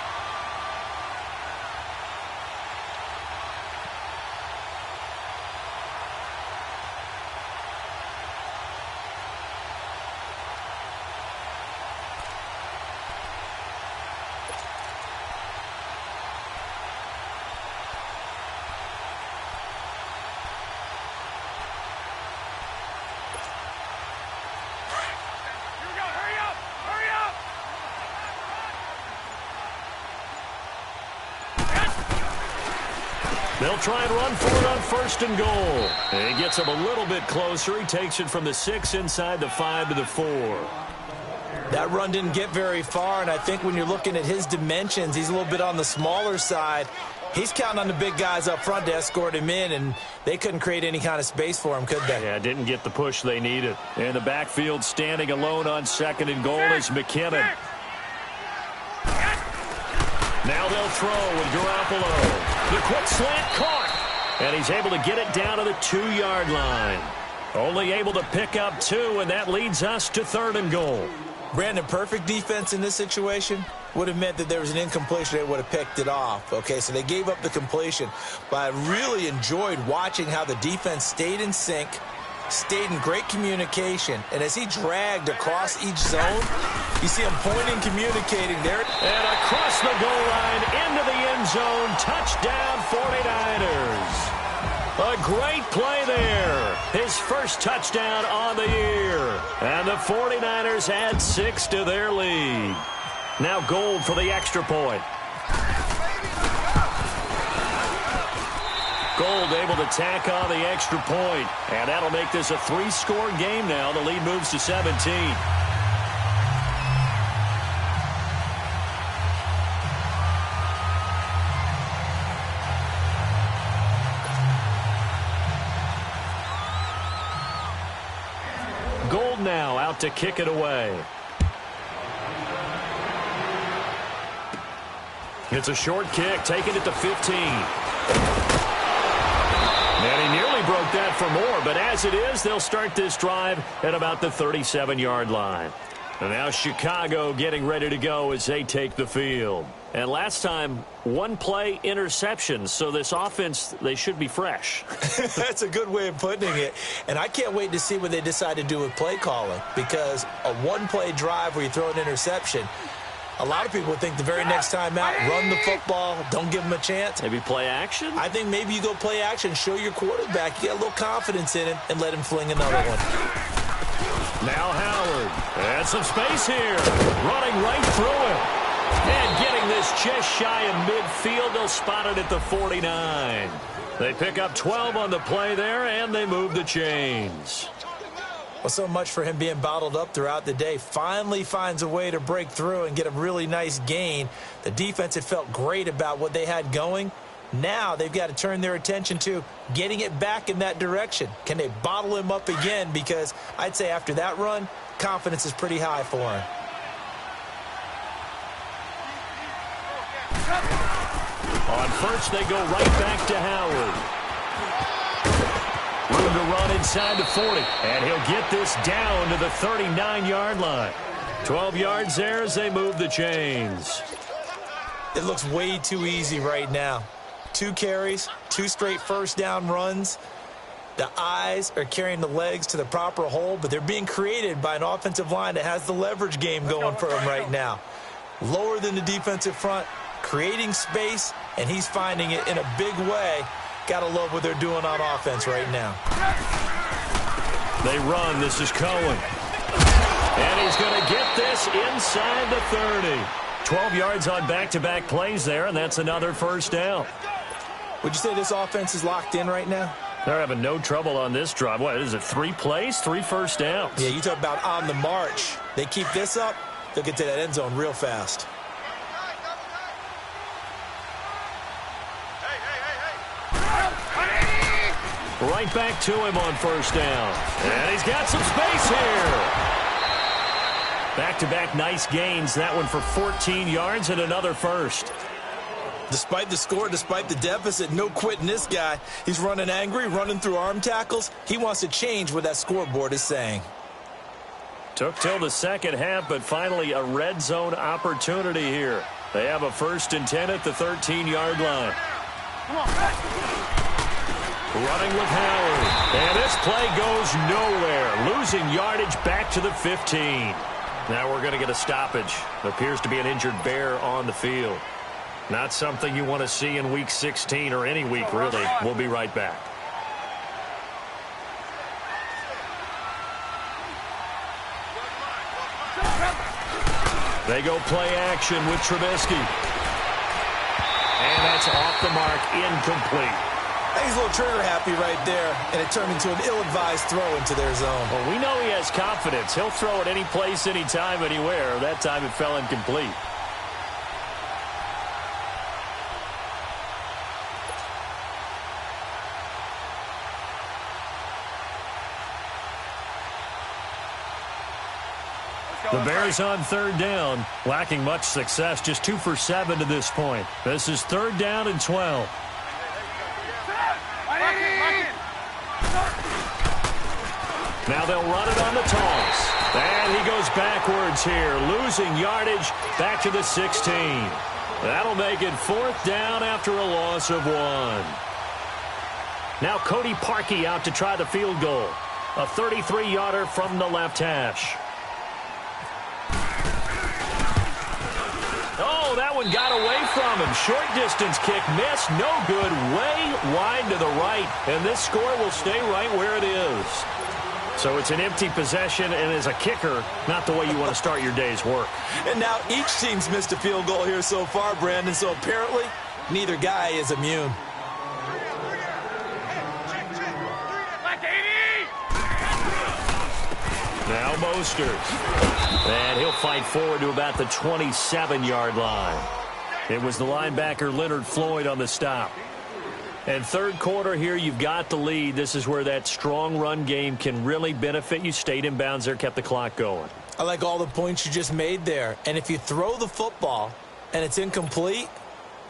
They'll try and run for it on 1st and goal. And he gets him a little bit closer. He takes it from the 6 inside the 5 to the 4. That run didn't get very far, and I think when you're looking at his dimensions, he's a little bit on the smaller side. He's counting on the big guys up front to escort him in, and they couldn't create any kind of space for him, could they? Yeah, didn't get the push they needed. In the backfield, standing alone on 2nd and goal is McKinnon. Now they'll throw with Garoppolo. The quick slant caught. And he's able to get it down to the 2-yard line. Only able to pick up 2, and that leads us to 3rd and goal. Brandon, perfect defense in this situation would have meant that there was an incompletion. They would have picked it off. Okay, so they gave up the completion. But I really enjoyed watching how the defense stayed in sync, stayed in great communication, and as he dragged across each zone, you see him pointing, communicating there. And across the goal line, into the end zone, touchdown 49ers. A great play there. His first touchdown on the year. And the 49ers add 6 to their lead. Now Gold for the extra point. Gold able to tack on the extra point. And that'll make this a 3-score game now. The lead moves to 17. Gold now out to kick it away. It's a short kick, taking it to 15. And he nearly broke that for more, but as it is, they'll start this drive at about the 37-yard line. And now Chicago getting ready to go as they take the field. And last time, 1 play interception, so this offense, they should be fresh. That's a good way of putting it. And I can't wait to see what they decide to do with play calling, because a 1-play drive where you throw an interception, a lot of people would think the very next time out, run the football, don't give them a chance. Maybe play action? I think maybe you go play action, show your quarterback, you get a little confidence in him, and let him fling another one. Now Howard. And some space here. Running right through it. And getting this just shy of midfield. They'll spot it at the 49. They pick up 12 on the play there, and they move the chains. Well, so much for him being bottled up throughout the day. Finally finds a way to break through and get a really nice gain. The defense had felt great about what they had going. Now they've got to turn their attention to getting it back in that direction. Can they bottle him up again? Because I'd say after that run, confidence is pretty high for him. On first, they go right back to Howard. Room to run inside the 40. And he'll get this down to the 39-yard line. 12 yards there as they move the chains. It looks way too easy right now. 2 carries, 2 straight first down runs. The eyes are carrying the legs to the proper hole, but they're being created by an offensive line that has the leverage game going for him right now. Lower than the defensive front, creating space, and he's finding it in a big way. Gotta love what they're doing on offense right now. They run. This is Cohen. And he's going to get this inside the 30. 12 yards on back-to-back plays there, and that's another first down. Would you say this offense is locked in right now? They're having no trouble on this drive. What is it, 3 plays, 3 first downs? Yeah, you talk about on the march. They keep this up, they'll get to that end zone real fast. Right back to him on first down. And he's got some space here. Back-to-back nice gains. That one for 14 yards and another first. Despite the score, despite the deficit, no quitting this guy. He's running angry, running through arm tackles. He wants to change what that scoreboard is saying. Took till the second half, but finally a red zone opportunity here. They have a 1st and 10 at the 13-yard line. Come on, Running with Howard. And this play goes nowhere. Losing yardage back to the 15. Now we're going to get a stoppage. There appears to be an injured Bear on the field. Not something you want to see in Week 16 or any week, really. We'll be right back. They go play action with Trubisky. And that's off the mark, incomplete. He's a little trigger happy right there, and it turned into an ill-advised throw into their zone. Well, we know he has confidence. He'll throw it any place, anytime, anywhere. That time it fell incomplete. The Bears on 3rd down, lacking much success, just 2 for 7 to this point. This is 3rd down and 12. Now they'll run it on the toss. And he goes backwards here, losing yardage back to the 16. That'll make it 4th down after a loss of 1. Now Cody Parkey out to try the field goal. A 33-yarder from the left hash. Oh, that one got away from him. Short distance kick missed. No good. Way wide to the right. And this score will stay right where it is. So it's an empty possession, and as a kicker, not the way you want to start your day's work. And now each team's missed a field goal here so far, Brandon, so apparently neither guy is immune. Now Mostert. And he'll fight forward to about the 27-yard line. It was the linebacker Leonard Floyd on the stop. And 3rd quarter here, you've got the lead. This is where that strong run game can really benefit you. Stayed in bounds there, kept the clock going. I like all the points you just made there. And if you throw the football and it's incomplete,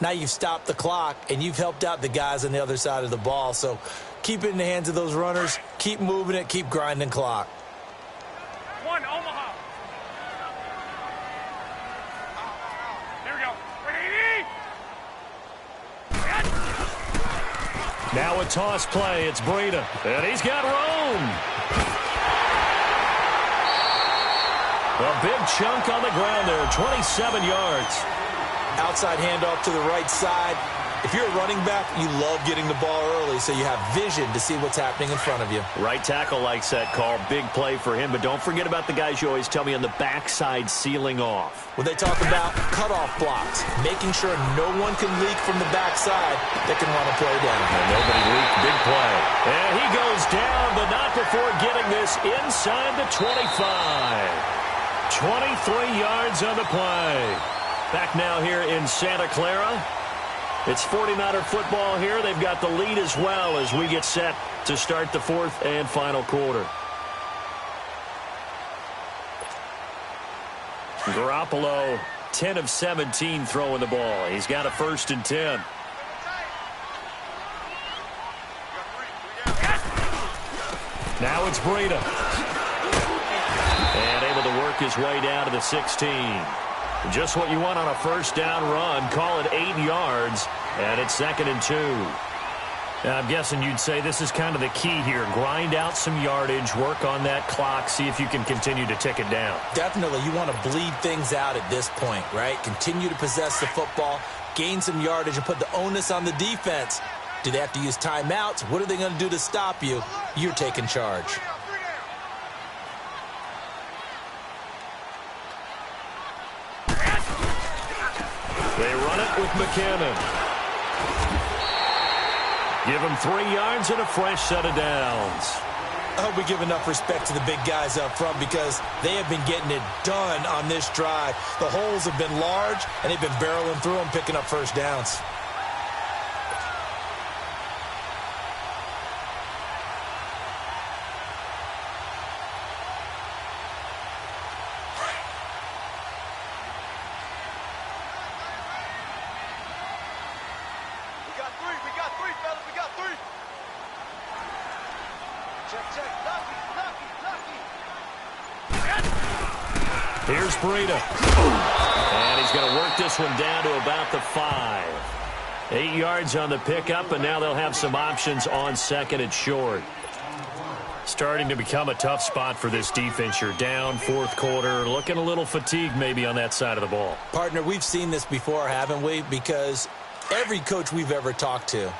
now you've stopped the clock and you've helped out the guys on the other side of the ball. So keep it in the hands of those runners. Keep moving it. Keep grinding clock. One, Omaha. Here we go. Now a toss play. It's Breida. And he's got Rome. A big chunk on the ground there. 27 yards. Outside handoff to the right side. If you're a running back, you love getting the ball early so you have vision to see what's happening in front of you. Right tackle likes that call. Big play for him. But don't forget about the guys you always tell me on the backside sealing off. When they talk about cutoff blocks, making sure no one can leak from the backside that can run a play down. And nobody leaked. Big play. And he goes down, but not before getting this inside the 25. 23 yards on the play. Back now here in Santa Clara. It's 49er football here. They've got the lead as well as we get set to start the 4th and final quarter. Garoppolo, 10 of 17 throwing the ball. He's got a 1st and 10. Now it's Breida. And able to work his way down to the 16. Just what you want on a 1st down run. Call it 8 yards. And it's 2nd and 2. I'm guessing you'd say this is kind of the key here. Grind out some yardage, work on that clock, see if you can continue to tick it down. Definitely. You want to bleed things out at this point, right? Continue to possess the football, gain some yardage, and put the onus on the defense. Do they have to use timeouts? What are they going to do to stop you? You're taking charge. They run it with McKinnon. Give him 3 yards and a fresh set of downs. I hope we give enough respect to the big guys up front because they have been getting it done on this drive. The holes have been large, and they've been barreling through them, picking up first downs. Here's Breida. And he's going to work this one down to about the 5. 8 yards on the pickup, and now they'll have some options on second and short. Starting to become a tough spot for this defense. You're down, fourth quarter, looking a little fatigued maybe on that side of the ball. Partner, we've seen this before, haven't we? Because every coach we've ever talked to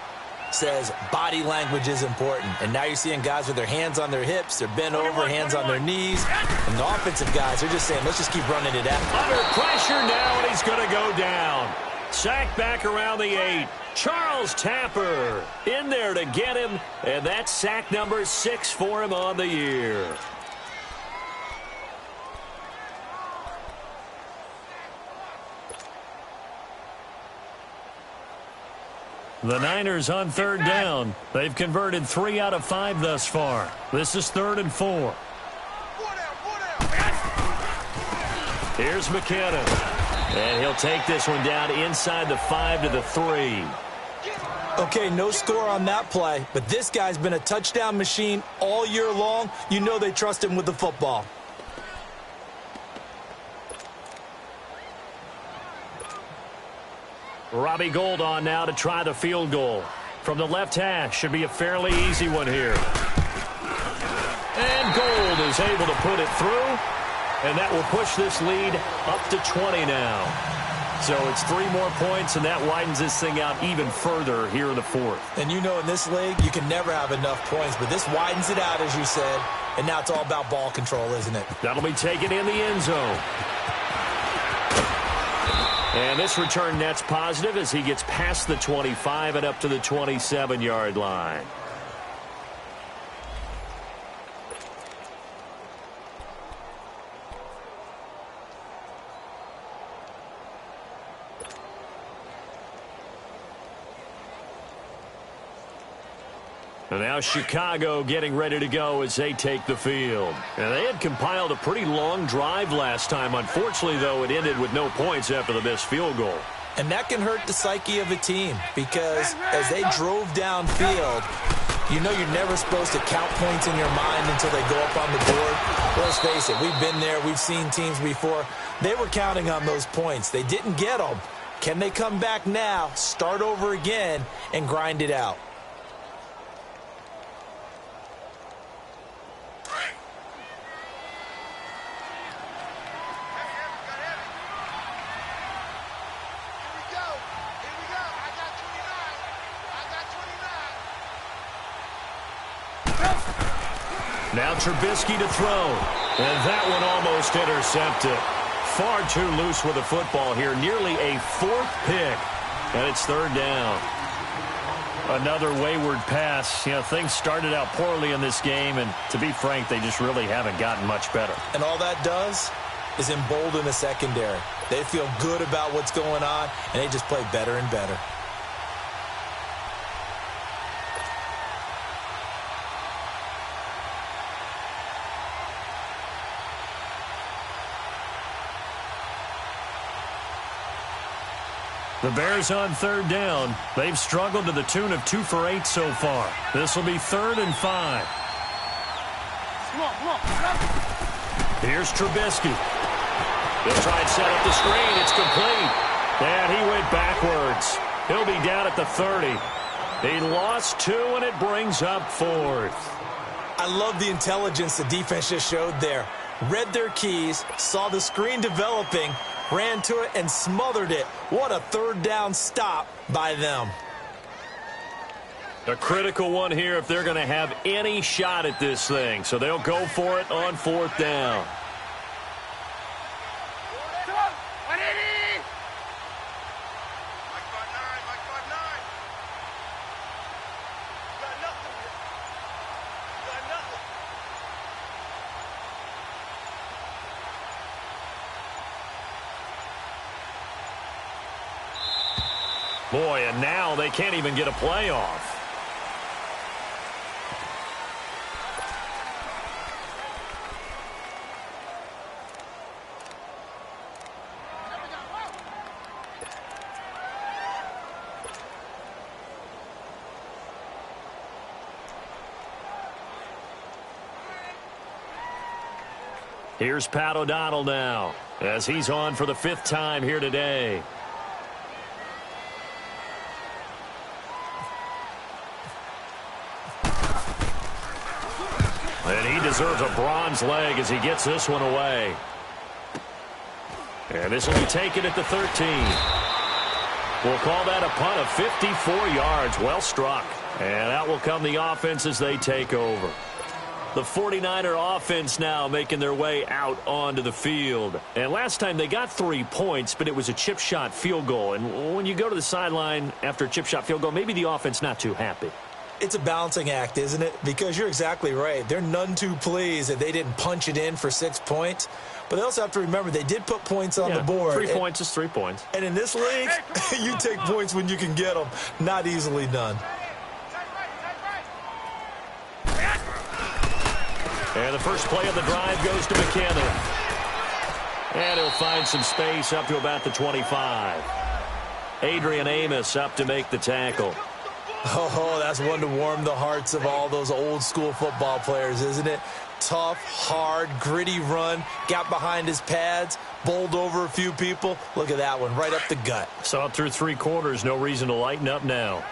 says body language is important. And now you're seeing guys with their hands on their hips, they're bent over, hands on their knees. And the offensive guys are just saying, let's just keep running it out. Under pressure now, and he's going to go down. Sacked back around the 8. Charles Tapper in there to get him, and that's sack number 6 for him on the year. The Niners on third down. They've converted 3 out of 5 thus far. This is 3rd and 4. Here's McKinnon. And he'll take this one down inside the 5 to the 3. Okay, no score on that play, but this guy's been a touchdown machine all year long. You know they trust him with the football. Robbie Gould on now to try the field goal. From the left hash, should be a fairly easy one here. And Gould is able to put it through, and that will push this lead up to 20 now. So it's 3 more points, and that widens this thing out even further here in the 4th. And you know in this league, you can never have enough points, but this widens it out, as you said, and now it's all about ball control, isn't it? That'll be taken in the end zone. And this return net's positive as he gets past the 25 and up to the 27-yard line. And now Chicago getting ready to go as they take the field. And they had compiled a pretty long drive last time. Unfortunately, though, it ended with no points after the missed field goal. And that can hurt the psyche of a team because as they drove downfield, you know you're never supposed to count points in your mind until they go up on the board. Let's face it, we've been there. We've seen teams before. They were counting on those points. They didn't get them. Can they come back now, start over again, and grind it out? Now Trubisky to throw. And that one almost intercepted. Far too loose with the football here. Nearly a 4th pick. And it's 3rd down. Another wayward pass. You know, things started out poorly in this game. And to be frank, they just really haven't gotten much better. And all that does is embolden the secondary. They feel good about what's going on, and they just play better and better. The Bears on 3rd down. They've struggled to the tune of 2 for 8 so far. This will be 3rd and 5. Come on. Here's Trubisky. They'll try and set up the screen. It's complete. And he went backwards. He'll be down at the 30. He lost 2, and it brings up 4th. I love the intelligence the defense just showed there. Read their keys, saw the screen developing, ran to it, and smothered it. What a third down stop by them. A critical one here if they're going to have any shot at this thing. So they'll go for it on 4th down. Boy, and now they can't even get a playoff. Here's Pat O'Donnell now, as he's on for the 5th time here today. And he deserves a bronze leg as he gets this one away. And this will be taken at the 13. We'll call that a punt of 54 yards. Well struck. And out will come the offense as they take over. The 49er offense now making their way out onto the field. And last time they got 3 points, but it was a chip shot field goal. And when you go to the sideline after a chip shot field goal, maybe the offense not too happy. It's a balancing act, isn't it? Because you're exactly right. They're none too pleased that they didn't punch it in for 6 points. But they also have to remember they did put points on the board. 3 points is 3 points. And in this league, you take points when you can get them. Not easily done. And the first play of the drive goes to McKinnon. And he'll find some space up to about the 25. Adrian Amos up to make the tackle. Oh, that's one to warm the hearts of all those old school football players, isn't it? Tough, hard, gritty run. Got behind his pads, bowled over a few people. Look at that one, right up the gut. Saw it through 3 quarters. No reason to lighten up now.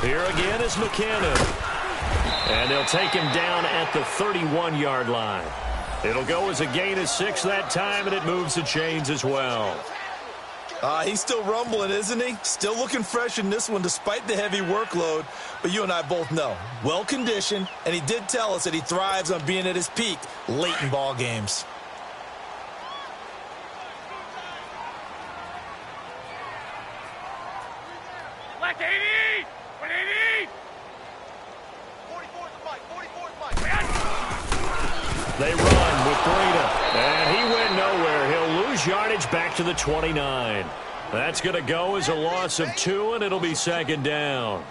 Here again is McKinnon. And they'll take him down at the 31-yard line. It'll go as a gain of 6 that time, and it moves the chains as well. He's still rumbling, isn't he? Still looking fresh in this one despite the heavy workload. But you and I both know, well-conditioned, and he did tell us that he thrives on being at his peak late in ball games. Black 80! 180! 44's Mike. 44's Mike. They run with Breida. And he went nowhere. He'll lose yardage back to the 29. That's going to go as a loss of 2, and it'll be 2nd down.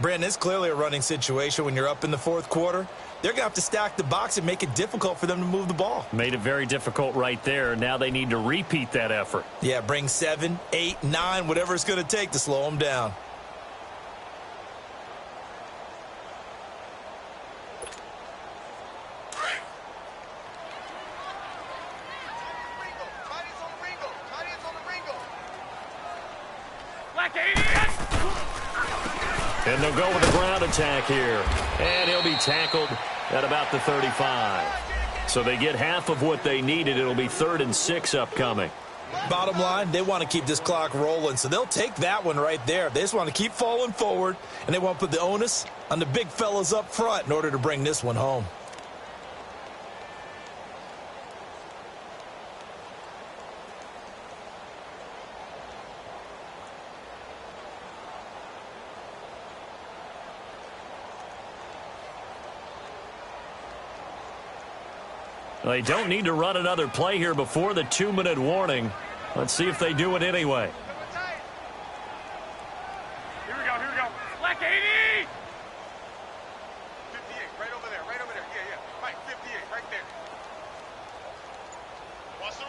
Brandon, it's clearly a running situation when you're up in the 4th quarter. They're going to have to stack the box and make it difficult for them to move the ball. Made it very difficult right there. Now they need to repeat that effort. Yeah, bring 7, 8, 9, whatever it's going to take to slow them down. And they'll go with a ground attack here. And he'll be tackled at about the 35. So they get half of what they needed. It'll be 3rd and 6 upcoming. Bottom line, they want to keep this clock rolling, so they'll take that one right there. They just want to keep falling forward, and they want to put the onus on the big fellas up front in order to bring this one home. They don't need to run another play here before the 2-minute warning. Let's see if they do it anyway. Here we go. Black 80! 58, right over there. Yeah. Mike, 58, right there. Watch the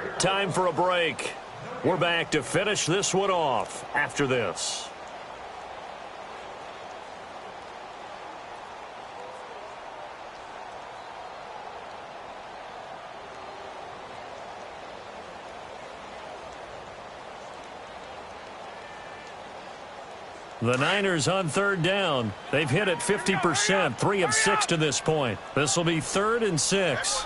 run. Time for a break. We're back to finish this one off after this. The Niners on third down. They've hit it 50%, 3 of 6 to this point. This will be 3rd and 6.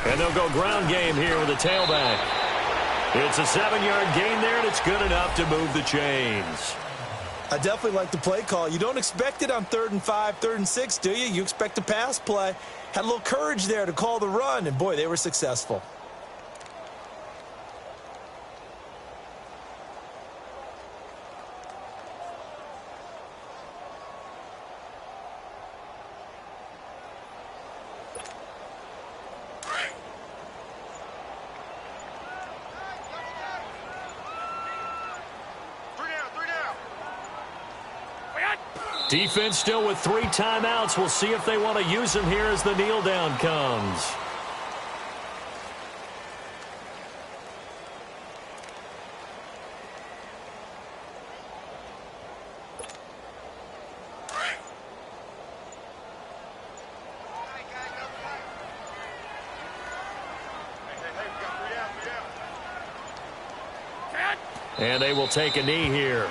And they'll go ground game here with a tailback. It's a 7-yard gain there, and it's good enough to move the chains. I definitely like the play call. You don't expect it on 3rd and 5, 3rd and 6, do you? You expect a pass play. Had a little courage there to call the run, and boy, they were successful. Defense still with 3 timeouts. We'll see if they want to use them here as the kneel down comes. And they will take a knee here.